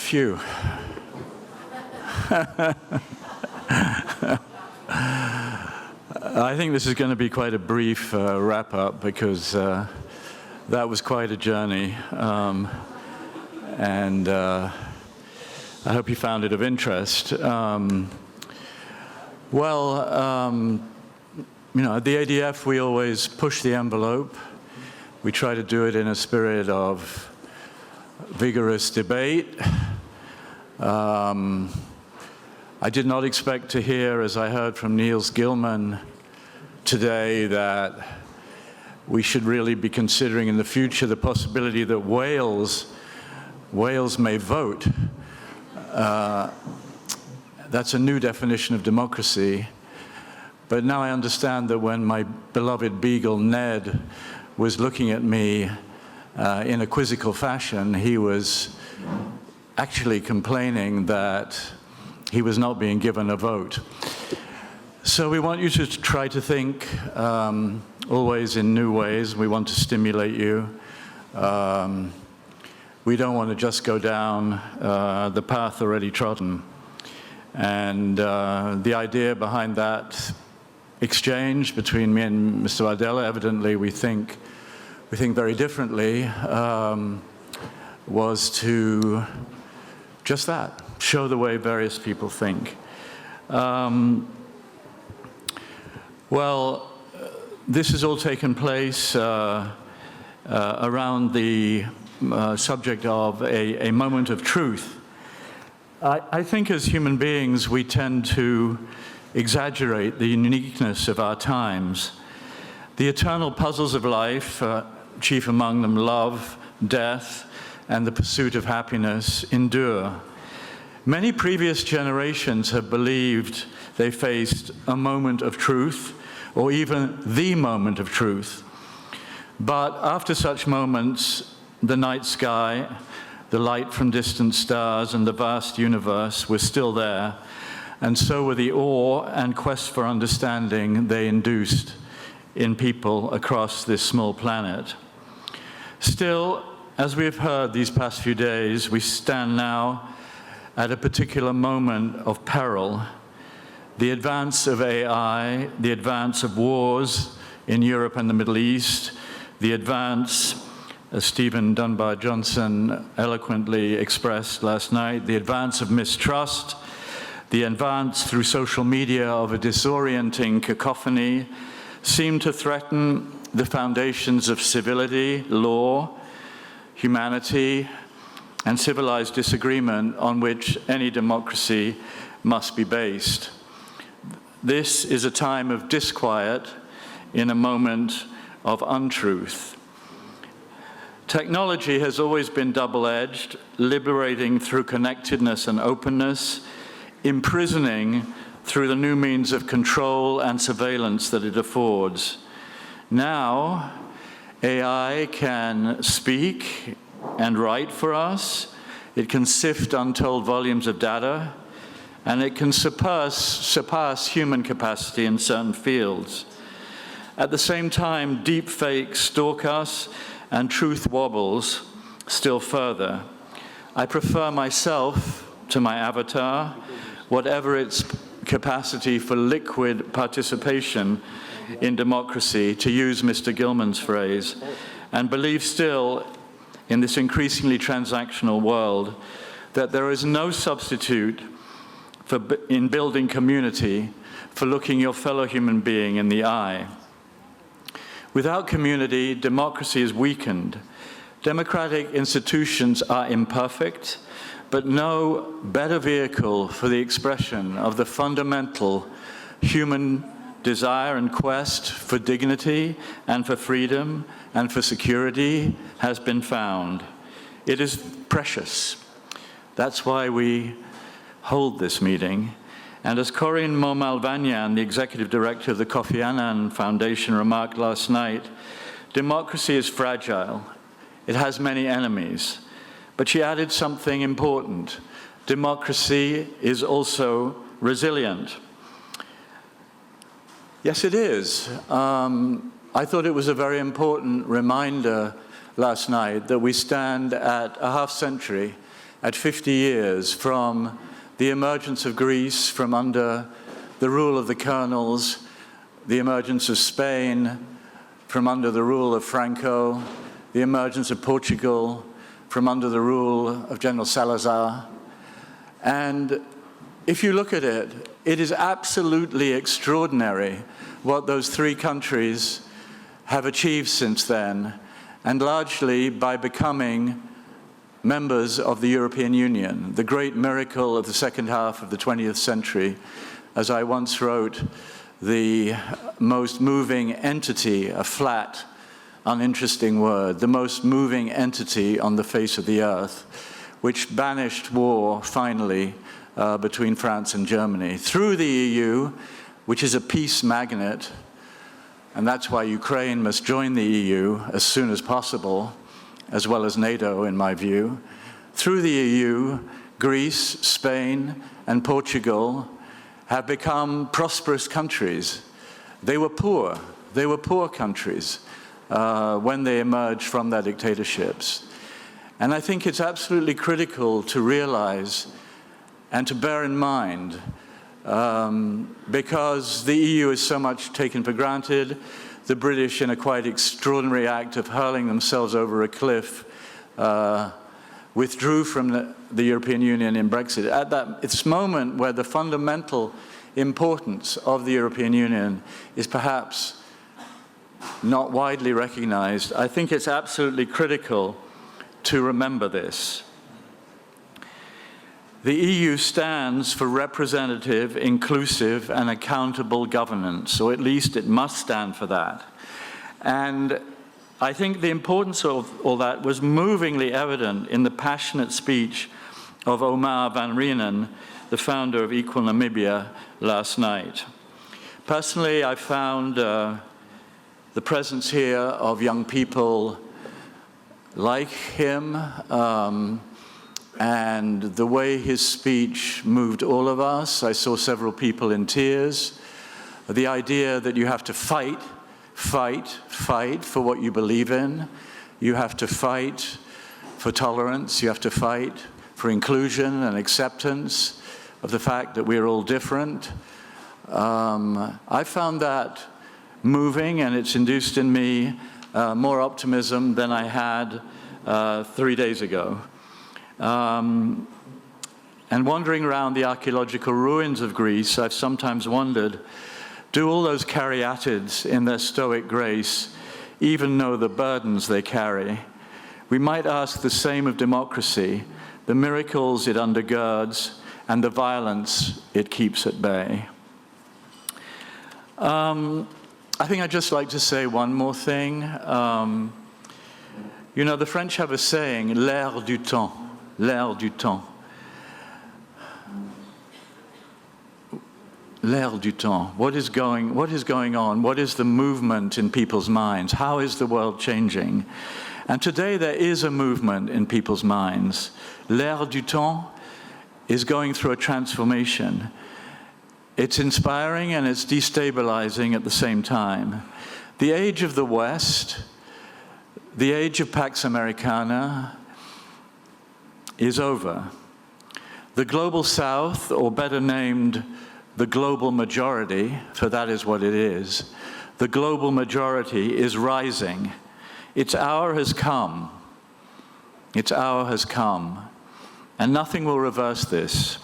Phew. I think this is going to be quite a brief wrap-up because that was quite a journey. And I hope you found it of interest. You know, at the ADF, we always push the envelope. We try to do it in a spirit of vigorous debate. I did not expect to hear, as I heard from Niels Gilman today, that we should really be considering in the future the possibility that Wales may vote. That's a new definition of democracy. But now I understand that when my beloved beagle Ned was looking at me in a quizzical fashion, he was actually complaining that he was not being given a vote. So we want you to try to think always in new ways. We want to stimulate you. We don't want to just go down the path already trodden. And the idea behind that exchange between me and Mr. Ardella, evidently we think very differently, was to just that, show the way various people think. This has all taken place around the subject of a moment of truth. I think as human beings, we tend to exaggerate the uniqueness of our times. The eternal puzzles of life, chief among them love, death, and the pursuit of happiness, endure. Many previous generations have believed they faced a moment of truth, or even the moment of truth. But after such moments, the night sky, the light from distant stars, and the vast universe were still there, and so were the awe and quest for understanding they induced in people across this small planet. Still, as we have heard these past few days, we stand now at a particular moment of peril. The advance of AI, the advance of wars in Europe and the Middle East, the advance, as Stephen Dunbar Johnson eloquently expressed last night, the advance of mistrust, the advance through social media of a disorienting cacophony seem to threaten the foundations of civility, law, humanity, and civilized disagreement on which any democracy must be based. This is a time of disquiet in a moment of untruth. Technology has always been double-edged, liberating through connectedness and openness, imprisoning through the new means of control and surveillance that it affords. Now, AI can speak and write for us, it can sift untold volumes of data, and it can surpass human capacity in certain fields. At the same time, deep fakes stalk us and truth wobbles still further. I prefer myself to my avatar, whatever its capacity for liquid participation in democracy, to use Mr. Gilman's phrase, and believe still in this increasingly transactional world that there is no substitute in building community for looking your fellow human being in the eye. Without community, democracy is weakened. Democratic institutions are imperfect, but no better vehicle for the expression of the fundamental human desire and quest for dignity and for freedom and for security has been found. It is precious. That's why we hold this meeting. And as Corinne Momalvanyan, the executive director of the Kofi Annan Foundation, remarked last night, democracy is fragile. It has many enemies. But she added something important. Democracy is also resilient. Yes, it is. I thought it was a very important reminder last night that we stand at a half century at 50 years from the emergence of Greece from under the rule of the colonels, the emergence of Spain from under the rule of Franco, the emergence of Portugal from under the rule of General Salazar. And if you look at it, it is absolutely extraordinary what those three countries have achieved since then, and largely by becoming members of the European Union, the great miracle of the second half of the 20th century. As I once wrote, the most moving entity, a flat, uninteresting word, the most moving entity on the face of the earth, which banished war, finally, between France and Germany. Through the EU, which is a peace magnet, and that's why Ukraine must join the EU as soon as possible, as well as NATO, in my view. Through the EU, Greece, Spain, and Portugal have become prosperous countries. They were poor. They were poor countries when they emerged from their dictatorships. And I think it's absolutely critical to realize and to bear in mind, because the EU is so much taken for granted. The British, in a quite extraordinary act of hurling themselves over a cliff, withdrew from the European Union in Brexit. At this moment where the fundamental importance of the European Union is perhaps not widely recognized, I think it's absolutely critical to remember this. The EU stands for representative, inclusive, and accountable governance, or at least it must stand for that. And I think the importance of all that was movingly evident in the passionate speech of Omar van Reenen, the founder of Equal Namibia, last night. Personally, I found the presence here of young people like him, and the way his speech moved all of us. I saw several people in tears. The idea that you have to fight for what you believe in. You have to fight for tolerance. You have to fight for inclusion and acceptance of the fact that we're all different. I found that moving, and it's induced in me more optimism than I had 3 days ago. And wandering around the archaeological ruins of Greece, I've sometimes wondered, do all those caryatids in their stoic grace even know the burdens they carry? We might ask the same of democracy, the miracles it undergirds and the violence it keeps at bay. I think I'd just like to say one more thing. You know, the French have a saying, l'air du temps. L'air du temps. L'air du temps. What is going on? What is the movement in people's minds? How is the world changing? And today there is a movement in people's minds. L'air du temps is going through a transformation. It's inspiring and it's destabilizing at the same time. The age of the West, the age of Pax Americana, is over. The global South, or better named the global majority, for that is what it is, the global majority is rising. Its hour has come. Its hour has come. And nothing will reverse this.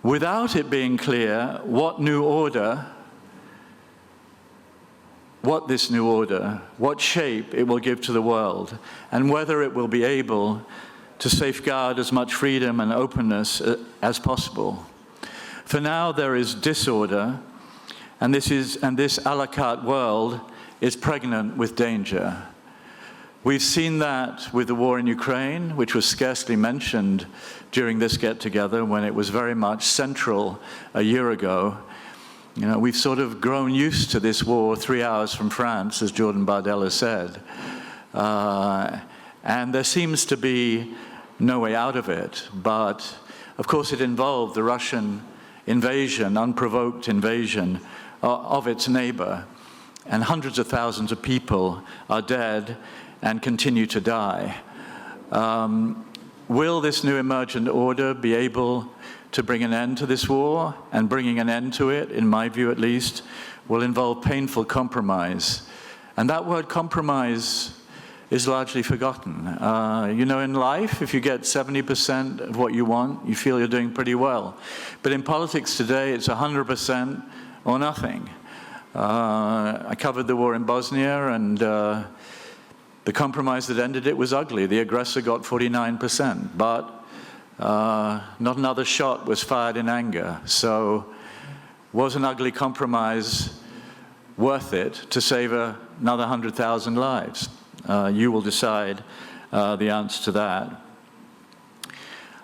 Without it being clear what this new order, what shape it will give to the world, and whether it will be able to safeguard as much freedom and openness as possible. For now, there is disorder, and this a la carte world is pregnant with danger. We've seen that with the war in Ukraine, which was scarcely mentioned during this get-together when it was very much central a year ago. You know, we've sort of grown used to this war 3 hours from France, as Jordan Bardella said. And there seems to be no way out of it. But, of course, it involved the Russian invasion, unprovoked invasion of its neighbor. And hundreds of thousands of people are dead and continue to die. will this new emergent order be able to bring an end to this war? And bringing an end to it, in my view at least, will involve painful compromise. And that word compromise is largely forgotten. You know, in life, if you get 70% of what you want, you feel you're doing pretty well. But in politics today, it's 100% or nothing. I covered the war in Bosnia, and the compromise that ended it was ugly. The aggressor got 49%, but not another shot was fired in anger. So was an ugly compromise worth it to save another 100,000 lives? You will decide the answer to that.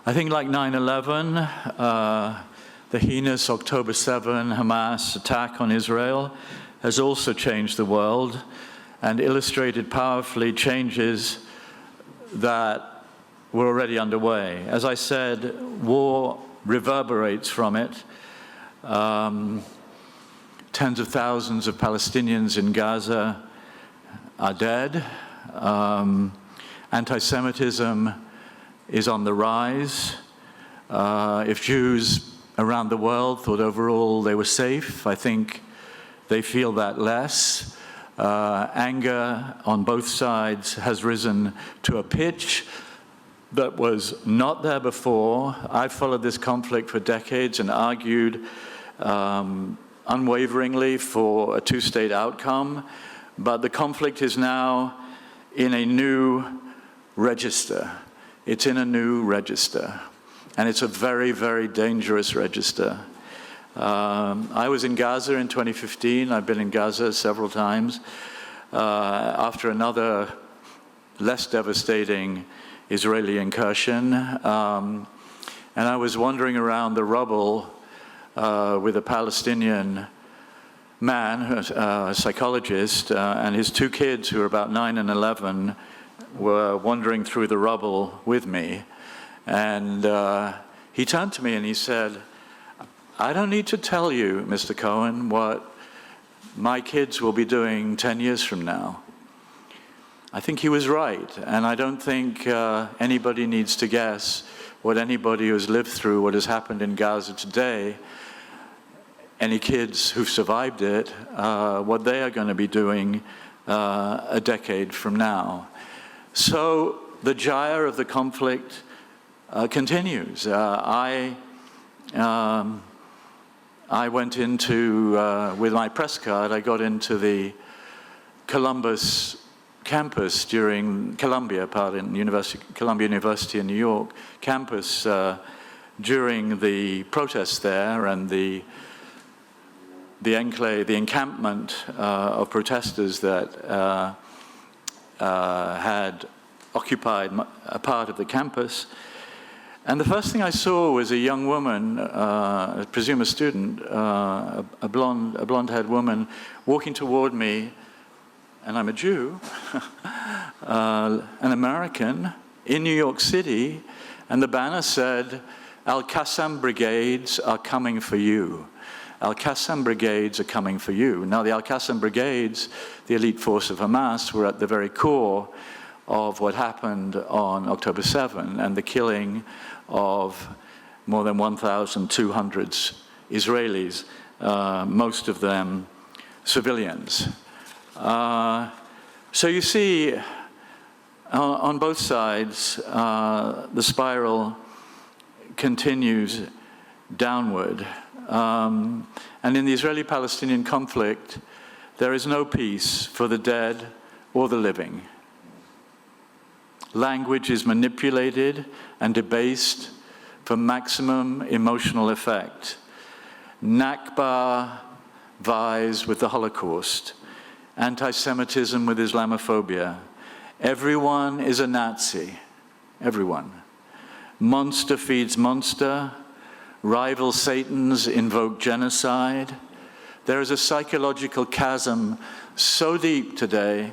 I think like 9/11, the heinous October 7 Hamas attack on Israel has also changed the world and illustrated powerfully changes that were already underway. As I said, war reverberates from it. Tens of thousands of Palestinians in Gaza are dead. Anti-Semitism is on the rise. If Jews around the world thought overall they were safe, I think they feel that less. Anger on both sides has risen to a pitch that was not there before. I've followed this conflict for decades and argued unwaveringly for a two-state outcome, but the conflict is now in a new register. It's in a new register, and it's a very, very dangerous register. I was in Gaza in 2015. I've been in Gaza several times after another less devastating Israeli incursion. And I was wandering around the rubble with a Palestinian man, a psychologist, and his two kids, who were about 9 and 11, were wandering through the rubble with me. And he turned to me and he said, "I don't need to tell you, Mr. Cohen, what my kids will be doing 10 years from now." I think he was right, and I don't think anybody needs to guess what anybody who's lived through what has happened in Gaza today, any kids who've survived it, what they are going to be doing a decade from now. So the gyre of the conflict continues. I went into, with my press card, I got into the Columbus campus during Columbia University in New York campus during the protests there, and the encampment of protesters that had occupied a part of the campus. And the first thing I saw was a young woman, I presume a student, a blonde-haired woman, walking toward me, and I'm a Jew, an American, in New York City, and the banner said, "Al-Qassam brigades are coming for you. Al-Qassam brigades are coming for you." Now, the Al-Qassam brigades, the elite force of Hamas, were at the very core of what happened on October 7 and the killing of more than 1,200 Israelis, most of them civilians. So you see, on both sides, the spiral continues downward. And in the Israeli-Palestinian conflict, there is no peace for the dead or the living. Language is manipulated and debased for maximum emotional effect. Nakba vies with the Holocaust. Anti-Semitism with Islamophobia. Everyone is a Nazi. Everyone. Monster feeds monster. Rival Satans invoke genocide. There is a psychological chasm so deep today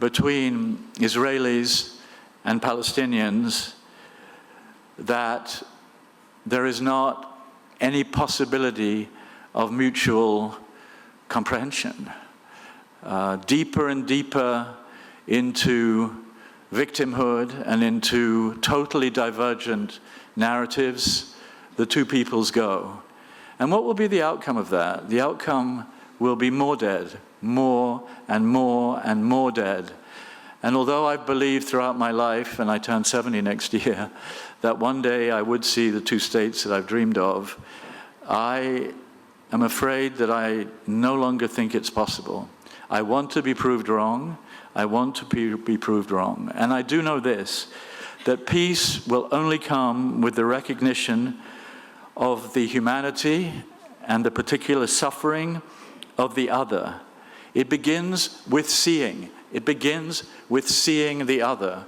between Israelis and Palestinians that there is not any possibility of mutual comprehension. Deeper and deeper into victimhood and into totally divergent narratives, the two peoples go. And what will be the outcome of that? The outcome will be more dead, more and more and more dead. And although I've believed throughout my life, and I turn 70 next year, that one day I would see the two states that I've dreamed of, I am afraid that I no longer think it's possible. I want to be proved wrong. I want to be proved wrong. And I do know this, that peace will only come with the recognition of the humanity and the particular suffering of the other. It begins with seeing. It begins with seeing the other,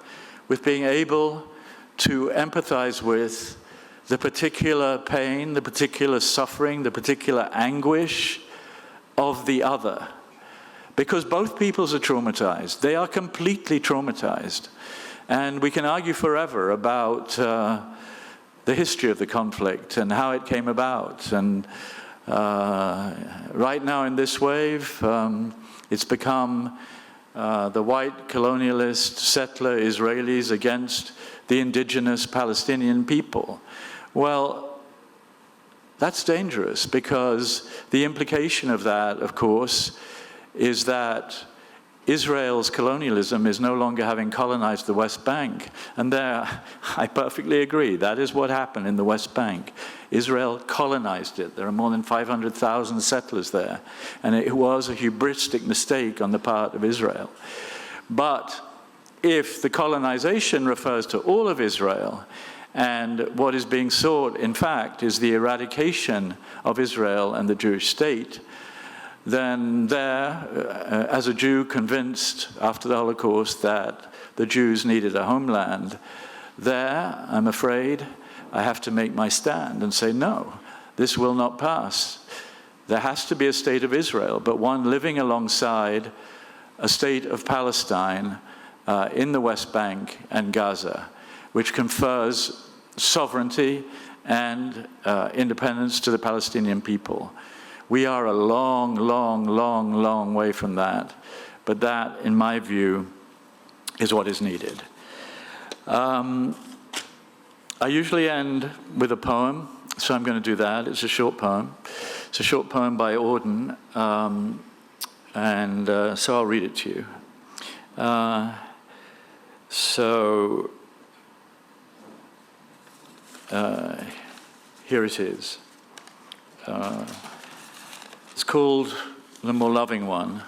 with being able to empathize with the particular pain, the particular suffering, the particular anguish of the other. Because both peoples are traumatized. They are completely traumatized. And we can argue forever about the history of the conflict and how it came about. And right now in this wave, it's become the white colonialist settler Israelis against the indigenous Palestinian people. Well, that's dangerous, because the implication of that, of course, is that Israel's colonialism is no longer having colonized the West Bank. And there, I perfectly agree. That is what happened in the West Bank. Israel colonized it. There are more than 500,000 settlers there. And it was a hubristic mistake on the part of Israel. But if the colonization refers to all of Israel, and what is being sought, in fact, is the eradication of Israel and the Jewish state, then there, as a Jew convinced after the Holocaust that the Jews needed a homeland, there, I'm afraid, I have to make my stand and say, no, this will not pass. There has to be a state of Israel, but one living alongside a state of Palestine in the West Bank and Gaza, which confers sovereignty and independence to the Palestinian people. We are a long, long, long, long way from that. But that, in my view, is what is needed. I usually end with a poem, so I'm going to do that. It's a short poem. It's a short poem by Auden, so I'll read it to you. Here it is. It's called The More Loving One.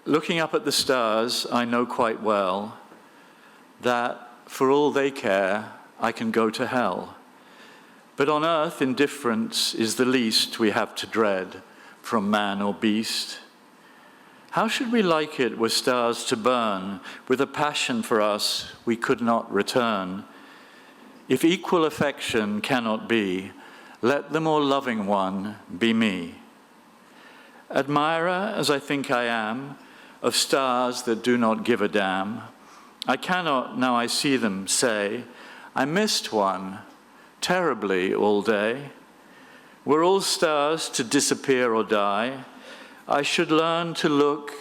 Looking up at the stars, I know quite well that for all they care, I can go to hell. But on earth, indifference is the least we have to dread from man or beast. How should we like it were stars to burn with a passion for us we could not return? If equal affection cannot be, let the more loving one be me. Admirer, as I think I am, of stars that do not give a damn, I cannot, now I see them, say, I missed one terribly all day. Were all stars to disappear or die, I should learn to look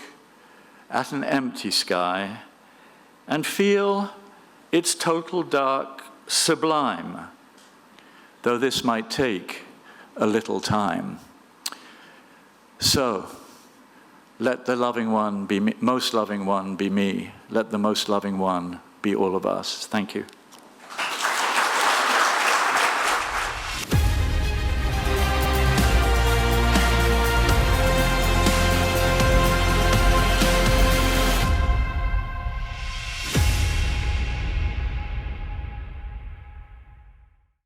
at an empty sky and feel its total dark sublime, though this might take a little time. So, let the loving one be me, most loving one be me. Let the most loving one be all of us. Thank you.